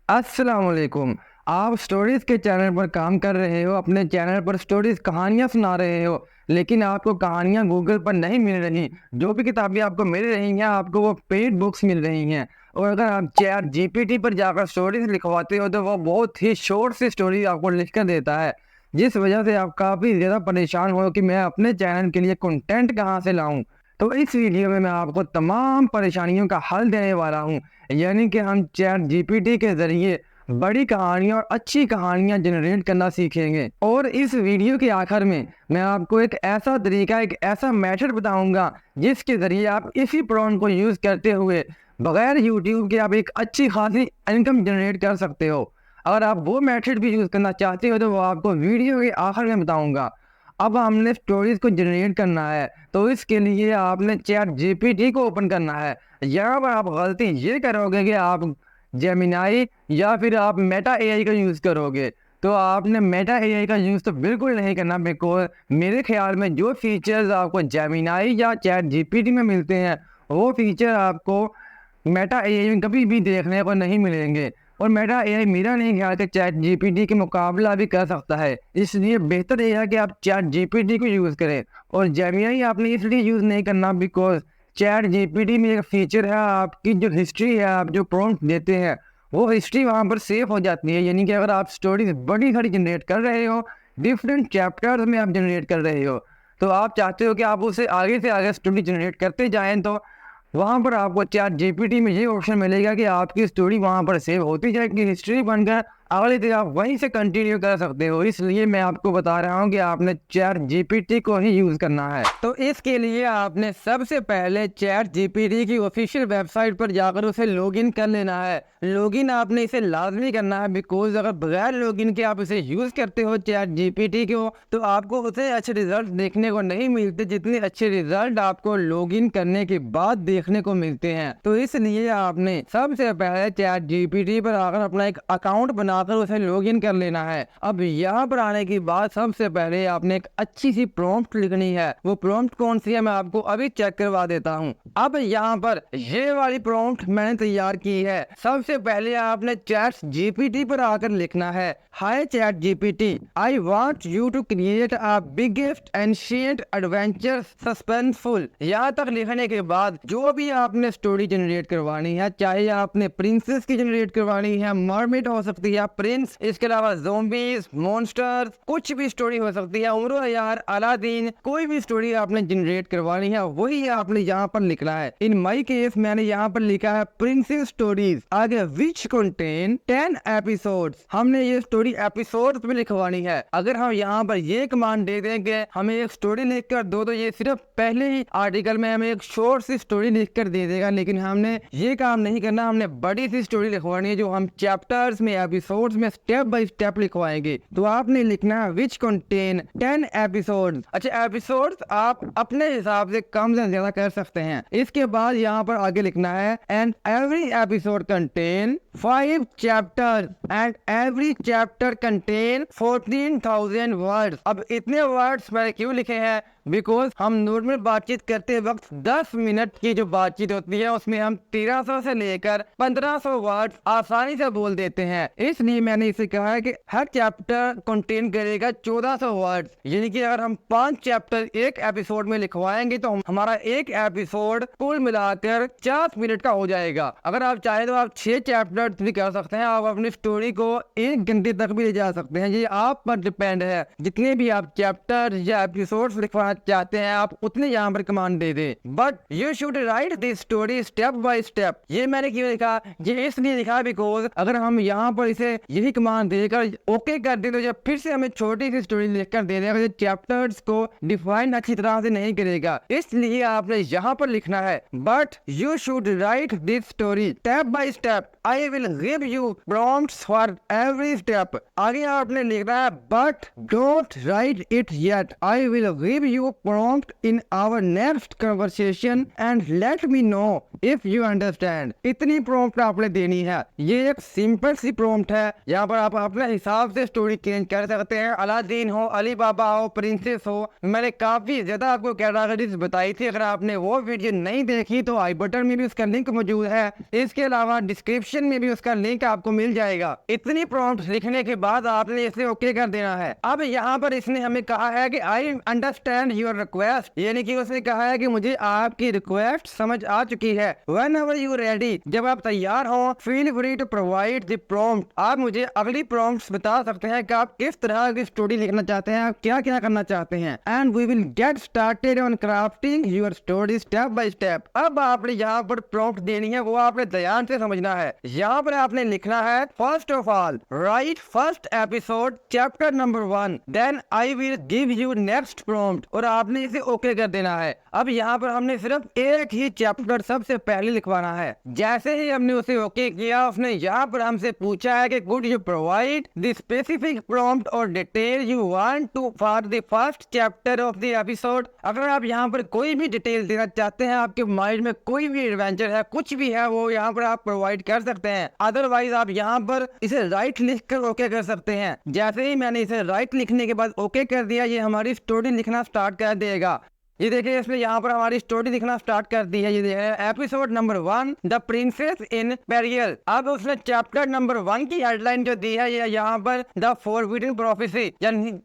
अस्सलाम वालेकुम। आप स्टोरीज के चैनल पर काम कर रहे हो, अपने चैनल पर स्टोरीज कहानियां सुना रहे हो, लेकिन आपको कहानियां गूगल पर नहीं मिल रही। जो भी किताबें आपको मिल रही हैं आपको वो पेड बुक्स मिल रही हैं। और अगर आप चैट जीपीटी पर जाकर स्टोरीज लिखवाते हो तो वो बहुत ही शॉर्ट सी स्टोरी आपको लिख कर देता है, जिस वजह से आप काफ़ी ज़्यादा परेशान हो कि मैं अपने चैनल के लिए कंटेंट कहाँ से लाऊं। तो इस वीडियो में मैं आपको तमाम परेशानियों का हल देने वाला हूं, यानी कि हम चैट जीपीटी के ज़रिए बड़ी कहानियां और अच्छी कहानियां जनरेट करना सीखेंगे। और इस वीडियो के आखिर में मैं आपको एक ऐसा तरीका, एक ऐसा मेथड बताऊंगा जिसके ज़रिए आप इसी प्रॉम्प्ट को यूज़ करते हुए बगैर यूट्यूब के आप एक अच्छी खासी इनकम जनरेट कर सकते हो। अगर आप वो मेथड भी यूज़ करना चाहते हो तो वो आपको वीडियो के आखिर में बताऊंगा। अब हमने स्टोरीज को जनरेट करना है, तो इसके लिए आपने चैट जीपीटी को ओपन करना है। यहाँ पर आप गलती ये करोगे कि आप जेमिनाई या फिर आप मेटा एआई का यूज़ करोगे। तो आपने मेटा एआई का यूज़ तो बिल्कुल नहीं करना, बिकॉज मेरे ख्याल में जो फीचर्स आपको जेमिनाई या चैट जीपीटी में मिलते हैं वो फीचर आपको मेटा एआई में कभी भी देखने को नहीं मिलेंगे। और मेटा एआई मेरा नहीं ख्याल कि चैट जीपीटी के मुकाबला भी कर सकता है, इसलिए बेहतर यह है कि आप चैट जीपीटी को यूज़ करें। और जेमिनी आपने इसलिए यूज़ नहीं करना बिकॉज चैट जीपीटी में एक फीचर है, आपकी जो हिस्ट्री है, आप जो प्रॉम्प्ट देते हैं वो हिस्ट्री वहाँ पर सेव हो जाती है। यानी कि अगर आप स्टोरीज बड़ी सारी जनरेट कर रहे हो, डिफरेंट चैप्टर्स में आप जनरेट कर रहे हो, तो आप चाहते हो कि आप उसे आगे से आगे स्टोरी जनरेट करते जाएं, तो वहाँ पर आपको चैट जीपीटी में ये ऑप्शन मिलेगा कि आपकी स्टोरी वहाँ पर सेव होती जाएगी, हिस्ट्री बनकर अगले दिन आप वहीं से कंटिन्यू कर सकते हो। इसलिए मैं आपको बता रहा हूँ कि आपने चैट जीपीटी को ही यूज़ करना है। तो इसके लिए आपने सबसे पहले चैट जीपीटी की ऑफिशियल वेबसाइट पर जाकर उसे लॉगिन कर लेना है। लॉगिन आपने इसे लाजमी करना है, बिकॉज अगर बगैर लॉगिन के आप इसे यूज़ करते हो चैट जीपीटी को तो आपको उसे अच्छे रिजल्ट देखने को नहीं मिलते जितने अच्छे रिजल्ट आपको लॉगिन करने के बाद देखने को मिलते हैं। तो इसलिए आपने सबसे पहले चैट जीपीटी पर आकर अपना एक अकाउंट बनाकर उसे लॉगिन कर लेना है। अब यहाँ पर आने के बाद सबसे पहले आपने एक अच्छी सी प्रॉम्प्ट लिखनी है। वो प्रॉम्प्ट कौन सी है मैं आपको अभी चेक करवा देता हूँ। अब यहाँ पर ये वाली प्रॉम्प्ट मैंने तैयार की है। सबसे पहले आपने चैट जीपीटी पर आकर लिखना है, hi chat GPT, I want you to create a biggest ancient adventure suspenseful. यहाँ तक लिखने के बाद जो भी आपने स्टोरी जनरेट करवानी है, चाहे आपने प्रिंसेस की जनरेट करवानी है, मरमेड हो सकती है, प्रिंस, इसके अलावा ज़ोंबीज, मॉन्स्टर्स, कुछ भी स्टोरी हो सकती है, उम्र यार, अलादीन, कोई भी स्टोरी आपने जनरेट करवानी है वही आपने यहाँ पर लिखना है। इन माई केस मैंने यहाँ पर लिखा है प्रिंसेस स्टोरीज, आगे विच कंटेन 10 एपिसोड्स। हमने ये स्टोरी एपिसोड्स में लिखवानी है। अगर हम यहाँ पर ये कमांड दे देंगे हमें एक स्टोरी लिख कर दो, तो ये सिर्फ पहले ही आर्टिकल में हमें एक शॉर्ट सी स्टोरी लिख कर दे देगा, लेकिन हमने ये काम नहीं करना। हमने बड़ी सी स्टोरी लिखवानी है जो हम चैप्टर्स में, एपिसोड्स में स्टेप बाय स्टेप लिखवाएंगे। तो आपने लिखना है विच कंटेन 10 एपिसोड्स। अच्छा, एपिसोड्स आप अपने हिसाब से कम या ज्यादा कर सकते हैं। इसके बाद यहाँ पर आगे लिखना है and every episode contain 5 chapter and every chapter contain 14,000 words. अब इतने वर्ड्स मैंने क्यों लिखे हैं, बिकॉज हम नॉर्मल बातचीत करते वक्त 10 मिनट की जो बातचीत होती है उसमें हम 1300 से लेकर 1500 वर्ड्स आसानी से बोल देते हैं। इसलिए मैंने इसे कहा है कि हर चैप्टर कंटेन करेगा 1400 वर्ड्स। यानी कि अगर हम 5 चैप्टर एक एपिसोड में लिखवाएंगे तो हमारा एक एपिसोड कुल मिलाकर 50 मिनट का हो जाएगा। अगर आप चाहे तो आप 6 चैप्टर भी कर सकते हैं। आप अपनी स्टोरी को 1 घंटे तक भी ले जा सकते हैं, ये आप पर डिपेंड है। जितने भी आप चैप्टर या एपिसोड लिखवाना चाहते हैं आप उतने यहाँ पर command they they, but you should write this story step by step. ये मैंने क्यों लिखा, ये इसलिए लिखा बिकॉज अगर हम यहाँ पर इसे यही कमांड देकर ओके कर दे तो जब फिर से हमें छोटी सी स्टोरी लिखकर दे देगा, चैप्टर्स को डिफाइन अच्छी तरह से नहीं करेगा। इसलिए आपने यहाँ पर लिखना है but you should write this story step by step, I will give you prompts for every step. आगे आपने लिखना है but don't write it yet, I will give you you prompt in our next conversation and let me know if you understand. इतनी prompt आपने देनी है। ये एक सिंपल सी प्रॉम्प्ट है। यहाँ पर आप अपने हिसाब से स्टोरी चेंज कर सकते हैं। अलादीन हो, अली बाबा हो, प्रिंसेस हो, मैंने काफी ज्यादा आपको कैटेगरीज बताई थी। अगर आपने वो वीडियो नहीं देखी तो आई बटन में भी उसका लिंक मौजूद है। इसके अलावा डिस्क्रिप्शन में भी उसका लिंक आपको मिल जाएगा। इतनी प्रॉम्प्ट लिखने के बाद आपने इसे ओके कर देना है। अब यहाँ पर इसने हमें कहा है कि आई अंडरस्टैंड योर रिक्वेस्ट, यानी कि उसने कहा है कि मुझे आपकी रिक्वेस्ट समझ आ चुकी है। Whenever you ready, जब आप तैयार हो, feel free to provide the prompt। आप मुझे अगली prompts बता सकते हैं कि आप किस तरह की स्टोरी लिखना चाहते हैं, आप क्या क्या करना चाहते हैं। And we will get started on crafting your story step by step। अब आपने यहाँ पर prompt देनी है, वो आपने ध्यान से समझना है। यहाँ पर आपने लिखना है first of all write first episode chapter number 1, then I will give you next prompt। और आपने इसे ओके कर देना है। अब यहाँ पर हमने सिर्फ एक ही चैप्टर सबसे पहले लिखवाना है। जैसे ही हमने उसे ओके किया, उसने यहाँ पर हमसे पूछा है कि could you provide the specific prompt और detail you want to for the first chapter of the episode. अगर आप यहाँ पर कोई भी डिटेल देना चाहते हैं, आपके माइंड में कोई भी एडवेंचर है, कुछ भी है, वो यहाँ पर आप प्रोवाइड कर सकते हैं। अदरवाइज आप यहाँ पर इसे राइट लिख कर ओके कर सकते हैं। जैसे ही मैंने इसे राइट लिखने के बाद ओके कर दिया, ये हमारी स्टोरी लिखना स्टार्ट कर देगा। ये देखिए, इसमें यहाँ पर हमारी स्टोरी दिखना स्टार्ट कर दी है। ये देखिए episode number 1 the princess in peril. अब उसने चैप्टर नंबर 1 की हेडलाइन जो दी है, ये यहाँ पर द फॉरबिडन प्रोफेसी।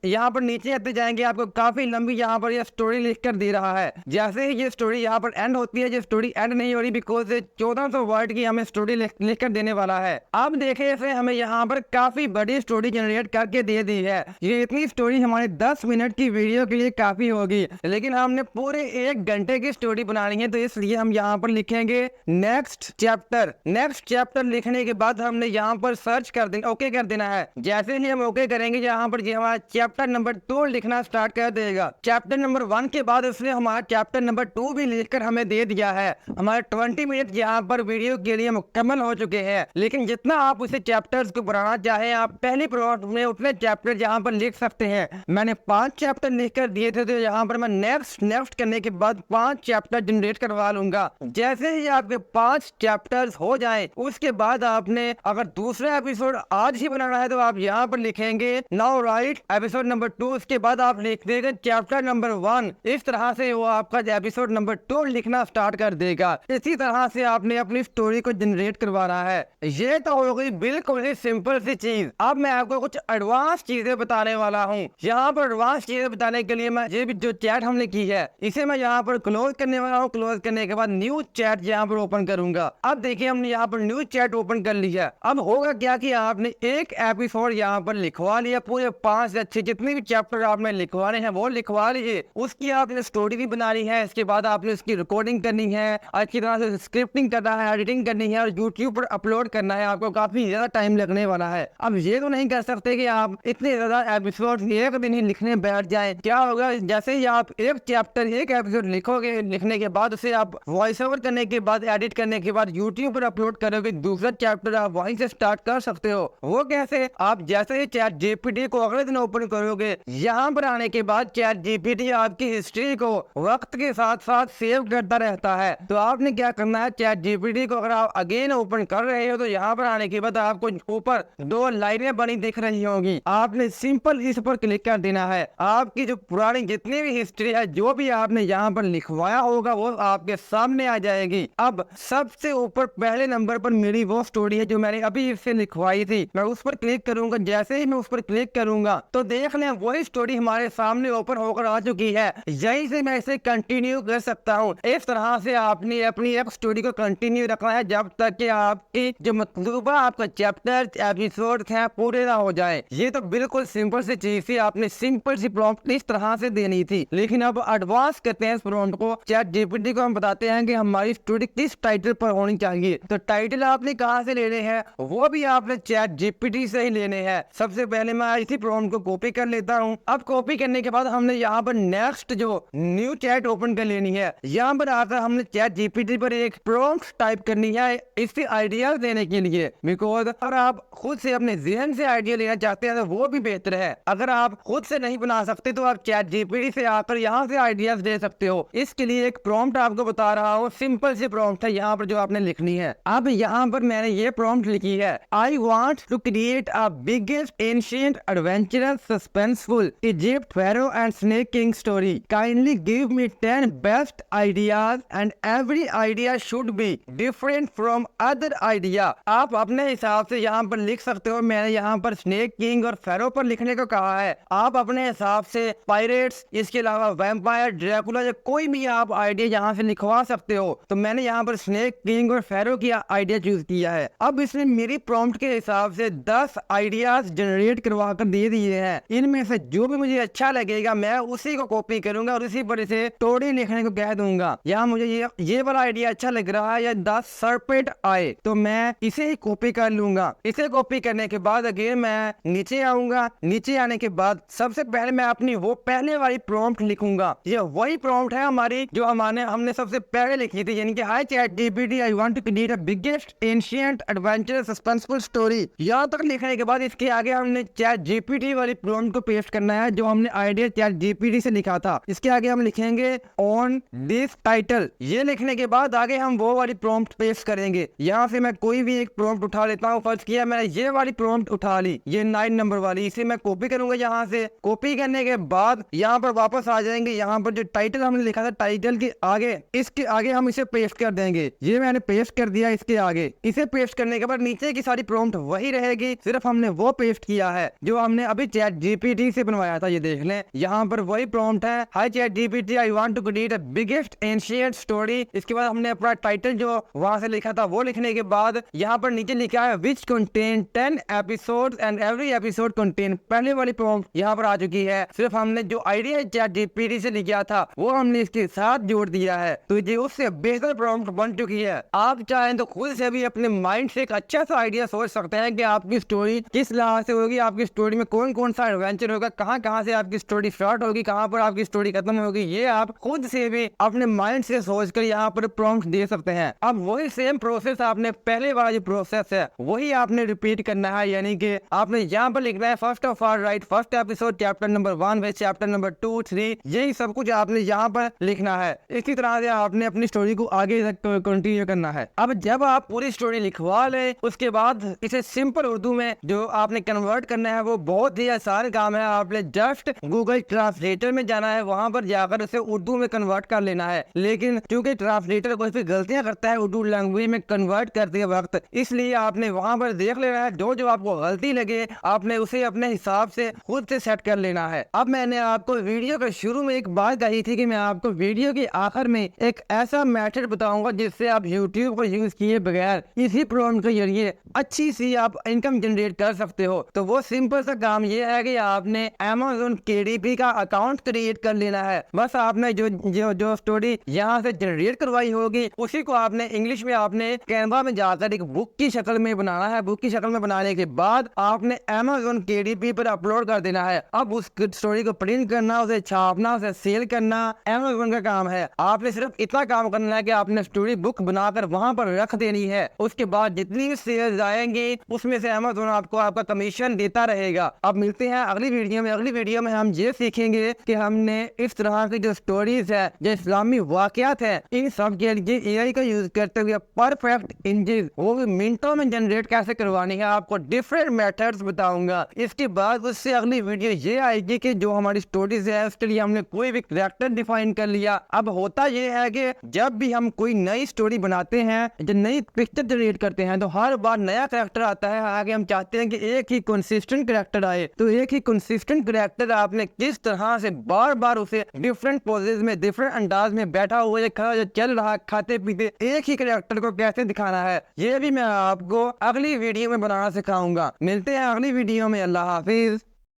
यहाँ पर नीचे आते जाएंगे, आपको काफी लंबी यहाँ पर ये स्टोरी लिख कर दे रहा है। जैसे ही ये स्टोरी यहाँ पर एंड होती है, ये स्टोरी एंड नहीं हो रही बिकॉज 1400 वर्ड की हमें स्टोरी लिख कर देने वाला है। अब देखे इसे हमें यहाँ पर काफी बड़ी स्टोरी जनरेट करके दे दी है। ये इतनी स्टोरी हमारे 10 मिनट की वीडियो के लिए काफी होगी, लेकिन हमने पूरे 1 घंटे की स्टोरी बनानी है, तो इसलिए हम यहाँ पर लिखेंगे नेक्स्ट चैप्टर। नेक्स्ट चैप्टर लिखने के बाद हमने यहाँ पर सर्च कर देना, ओके कर देना है। जैसे ही हम ओके करेंगे, यहाँ पर हमारा चैप्टर नंबर 2 लिखना स्टार्ट कर देगा। चैप्टर नंबर 1 के बाद उसने हमारा चैप्टर नंबर 2 भी लिखकर हमें दे दिया है। हमारे 20 मिनट यहाँ पर वीडियो के लिए मुकम्मल हो चुके हैं। लेकिन जितना आप उसे चैप्टर्स को बढ़ाना चाहें, आप पहली प्रॉम्प्ट में उतने चैप्टर यहाँ पर लिख सकते हैं। मैंने 5 चैप्टर लिख कर दिए थे, तो यहाँ पर मैं नेक्स्ट करने के बाद 5 चैप्टर जनरेट करवा लूंगा। जैसे ही आपके 5 चैप्टर्स हो जाएं, उसके बाद आपने अगर दूसरा एपिसोड आज ही बनाना है, तो आप यहाँ पर लिखेंगे नाउ राइट एपिसोड नंबर 2। उसके बाद आप लिख देंगे चैप्टर नंबर 1। इस तरह से वो आपका एपिसोड नंबर 2 लिखना स्टार्ट कर देगा। इसी तरह से आपने अपनी स्टोरी को जनरेट करवाना है। ये तो हो गई बिल्कुल ही सिंपल सी चीज। अब मैं आपको कुछ एडवांस चीजें बताने वाला हूँ। यहाँ पर एडवांस चीजें बताने के लिए मैं ये भी जो चैट हमने की है, इसे मैं यहाँ पर क्लोज करने वाला हूँ। क्लोज करने के बाद न्यू चैट यहाँ पर ओपन करूंगा। अब देखिए, हमने यहाँ पर न्यू चैट ओपन कर लिया। अब होगा क्या कि आपने एक एपिसोड यहाँ पर लिखवा लिया, पूरे 5 अच्छे जितने भी चैप्टर आपने लिखवाने हैं वो लिखवा लीजिए। उसकी आपने स्टोरी भी बनानी है। इसके बाद आपने उसकी रिकॉर्डिंग करनी है, अच्छी तरह से स्क्रिप्टिंग करना है, एडिटिंग करनी है और यूट्यूब पर अपलोड करना है। आपको काफी ज्यादा टाइम लगने वाला है। अब ये तो नहीं कर सकते कि आप इतने ज्यादा एपिसोड एक दिन ही लिखने बैठ जाए। क्या होगा, जैसे ही आप एक चैप्टर एक एपिसोड लिखोगे, लिखने के बाद उसे आप वॉइस ओवर करने के बाद, एडिट करने के बाद यूट्यूब पर अपलोड करोगे, दूसरा चैप्टर आप वहीं से स्टार्ट कर सकते हो। वो कैसे? आप जैसे ही चैट जीपीटी को अगले दिन ओपन करोगे, यहाँ पर आने के बाद चैट जीपीटी आपकी हिस्ट्री को वक्त के साथ साथ सेव करता रहता है। तो आपने क्या करना है, चैट जीपीटी को अगर आप अगेन ओपन कर रहे हो, तो यहाँ पर आने के बाद आपको ऊपर 2 लाइनें बनी दिख रही होंगी। आपने सिंपल इस पर क्लिक कर देना है। आपकी जो पुरानी जितनी भी हिस्ट्री है, जो भी आपने यहाँ पर लिखवाया होगा, वो आपके सामने आ जाएगी। अब सबसे ऊपर पहले नंबर पर मेरी वो स्टोरी है जो मैंने अभी इससे लिखवाई थी। मैं उस पर क्लिक करूंगा। जैसे ही मैं उस पर क्लिक करूंगा, तो देख लें वही स्टोरी हमारे सामने ओपन होकर आ चुकी है। यहीं से मैं इसे कंटिन्यू कर सकता हूँ। इस तरह से आपने अपनी एक स्टोरी को कंटिन्यू रखना है जब तक कि आपकी जो मतलूबा आपका चैप्टर एपिसोड है पूरे ना हो जाए। ये तो बिल्कुल सिंपल सी चीज थी। आपने सिंपल सी प्रॉम्प्ट इस तरह से देनी थी। लेकिन अब एडवांस करते हैं इस प्रॉम्प्ट को, चैट जीपीटी को हम बताते हैं कि हमारी स्टोरी किस टाइटल पर होनी चाहिए। तो टाइटल आपने कहाँ से लेने हैं वो भी आपने चैट जीपीटी से ही लेने हैं। सबसे पहले मैं इसी प्रॉम्प्ट को कॉपी कर लेता हूँ। अब कॉपी करने के बाद हमने यहाँ पर नेक्स्ट जो न्यू चैट ओपन कर लेनी है। यहाँ पर आकर हमने चैट जीपीटी पर एक प्रॉम्प्ट टाइप करनी है इससे आइडियाज देने के लिए। बिकॉज अगर आप खुद से अपने जहन से आइडिया लेना चाहते हैं तो वो भी बेहतर है। अगर आप खुद से नहीं बना सकते तो आप चैट जीपीटी से आकर यहाँ से आइडियाज दे सकते हो। इसके लिए एक प्रॉम्प्ट आपको बता रहा हूँ, सिंपल सी प्रॉम्प्ट है यहाँ पर जो आपने लिखनी है। अब यहाँ पर मैंने ये प्रॉम्प्ट लिखी है, I want to create a biggest ancient adventurous suspenseful Egypt pharaoh and snake king story. Kindly give me 10 best ideas and every idea should be different from other idea. आप अपने हिसाब से यहाँ पर लिख सकते हो। मैंने यहाँ पर स्नेक किंग और फेरो पर लिखने को कहा है। आप अपने हिसाब से पायरेट्स, इसके अलावा वैम्पायर, ड्रैकुला या कोई भी आप आइडिया यहाँ से लिखवा सकते हो। तो मैंने यहाँ पर स्नेक किंग और फेरो की आइडिया चूज किया है। अब इसने मेरी प्रॉम्प्ट के हिसाब से 10 आइडियाज जनरेट करवा कर दे दिए हैं। इनमें से जो भी मुझे अच्छा लगेगा मैं उसी को कॉपी करूंगा और उसी पर इसे स्टोरी लिखने को कह दूंगा। यहाँ मुझे ये वाला आइडिया अच्छा लग रहा है, या 10 सर्पेंट आए, तो मैं इसे ही कॉपी कर लूंगा। इसे कॉपी करने के बाद अगेन मैं नीचे आऊंगा। नीचे आने के बाद सबसे पहले मैं अपनी वो पहले वाली प्रॉम्प्ट लिखूंगा। ये वही प्रॉम्प्ट है हमारी जो हमने सबसे पहले लिखी थी, यानी कि hi chat GPT, I want to create a biggest ancient adventurous suspenseful story. यहाँ तक लिखने के बाद इसके आगे हमने चैट जीपीटी वाली प्रॉम्प्ट को पेस्ट करना है जो हमने आइडिया चैट जीपीटी से लिखा था। इसके आगे हम लिखेंगे ऑन दिस टाइटल। ये लिखने के बाद आगे हम वो वाली प्रॉम्प्ट पेस्ट करेंगे। यहाँ से मैं कोई भी एक प्रॉम्प्ट उठा लेता हूँ। फर्स्ट किया मैंने ये वाली प्रॉम्प्ट उठा ली, ये 9 नंबर वाली। इसे मैं कॉपी करूंगा। यहाँ से कॉपी करने के बाद यहाँ पर वापस आ जाएंगे। यहाँ पर जो टाइटल हमने लिखा था टाइटल के आगे, इसके आगे हम इसे पेस्ट कर देंगे। ये मैंने पेस्ट कर दिया इसके आगे। इसे पेस्ट करने के बाद नीचे की सारी प्रॉम्प्ट वही रहेगी, सिर्फ हमने वो पेस्ट किया है जो हमने अभी चैट जीपीटी से बनवाया था। ये देख लें, यहाँ पर वही प्रॉम्प्ट है, hi chat GPT, I want to create a biggest ancient story. इसके बाद हमने अपना टाइटल जो वहां से लिखा था वो लिखने के बाद यहाँ पर नीचे लिखा है which contain 10 episodes and every episode contain. पहले वाली प्रॉम्प्ट यहाँ पर आ चुकी है। सिर्फ हमने जो आइडिया चैट जीपीटी से लिखा था वो हमने इसके साथ जोड़ दिया है। तो ये उससे बेहतर प्रॉम्प्ट बन चुकी है। आप चाहें तो खुद से भी अपने माइंड से एक अच्छा सा आइडिया सोच सकते हैं कि आपकी स्टोरी किस तरह से होगी, आपकी स्टोरी में कौन कौन सा एडवेंचर होगा, कहाँ कहाँ से आपकी स्टोरी स्टार्ट होगी, कहाँ पर आपकी स्टोरी खत्म होगी। ये आप खुद से भी अपने माइंड से सोचकर यहाँ पर प्रॉम्प्ट दे सकते हैं। अब वही सेम प्रोसेस आपने पहले वाला जो प्रोसेस है वही आपने रिपीट करना है। यानी कि आपने यहाँ पर लिखना है first of all right first episode chapter number 1 way chapter number 2, 3, यही सब कुछ आपने यहाँ पर लिखना है। इसी तरह से आपने अपनी स्टोरी को आगे तक कंटिन्यू करना है। अब जब आप पूरी स्टोरी लिखवा ले उसके बाद इसे सिंपल उर्दू में जो आपने कन्वर्ट करना है वो बहुत ही आसान काम है। आपने जस्ट गूगल ट्रांसलेटर में जाना है, वहां पर जाकर उसे उर्दू में कन्वर्ट कर लेना है। लेकिन क्योंकि ट्रांसलेटर कुछ भी गलतियां करता है उर्दू लैंग्वेज में कन्वर्ट करते वक्त, इसलिए आपने वहां पर देख लेना है जो आपको गलती लगे आपने उसे अपने हिसाब से खुद से सेट कर लेना है। अब मैंने आपको वीडियो के शुरू में एक बात कही थी कि मैं आपको वीडियो के आखिर में एक ऐसा मेथड बताऊंगा जिससे आप यूट्यूब को यूज किए बगैर इसी प्रॉम्प्ट के जरिए अच्छी सी आप इनकम जनरेट कर सकते हो। तो वो सिंपल सा काम ये है कि आपने Amazon KDP का अकाउंट क्रिएट कर लेना है। बस आपने जो स्टोरी यहाँ से जनरेट करवाई होगी उसी को आपने इंग्लिश में आपने कैनवा में जाकर एक बुक की शक्ल में बनाना है। बुक की शक्ल में बनाने के बाद आपने Amazon KDP पर अपलोड कर देना है। अब उस स्टोरी को प्रिंट करना, उसे छापना, उसे सेल करना Amazon का काम है। आपने सिर्फ इतना काम करना है कि आपने स्टोरी बुक बनाकर वहां पर रख देनी है। उसके बाद जितनी सेल्स आएंगी उसमें से Amazon आपको आपका कमीशन देता रहेगा। अब मिलते हैं अगली वीडियो में। अगली वीडियो में हम ये सीखेंगे कि हमने इस तरह की जो स्टोरीज है, जो इस्लामी वाकयात है, इन सब के लिए AI का यूज करते हुए परफेक्ट इमेजेस वो भी मिनटों में जनरेट कैसे करवानी है आपको डिफरेंट मेथड्स बताऊंगा। इसके बाद उससे अगली वीडियो ये आएगी कि जो हमारी स्टोरीज है उसके लिए हमने कोई भी कैरेक्टर डिफाइन कर लिया। अब होता ये है कि जब भी हम कोई नई स्टोरी बनाते हैं, जो नई पिक्चर जनरेट करते हैं, तो हर बार नया कैरेक्टर आता है। आगे हम चाहते हैं कि एक ही कंसिस्टेंट कैरेक्टर आए। तो एक ही कंसिस्टेंट कैरेक्टर आपने किस तरह से बार बार उसे डिफरेंट पोजेस में, डिफरेंट अंदाज में बैठा हुआ या खड़ा चल रहा, खाते पीते, एक ही कैरेक्टर को कैसे दिखाना है ये भी मैं आपको अगली वीडियो में बनाना सिखाऊंगा। मिलते हैं अगली वीडियो में। अल्लाह हाफिज।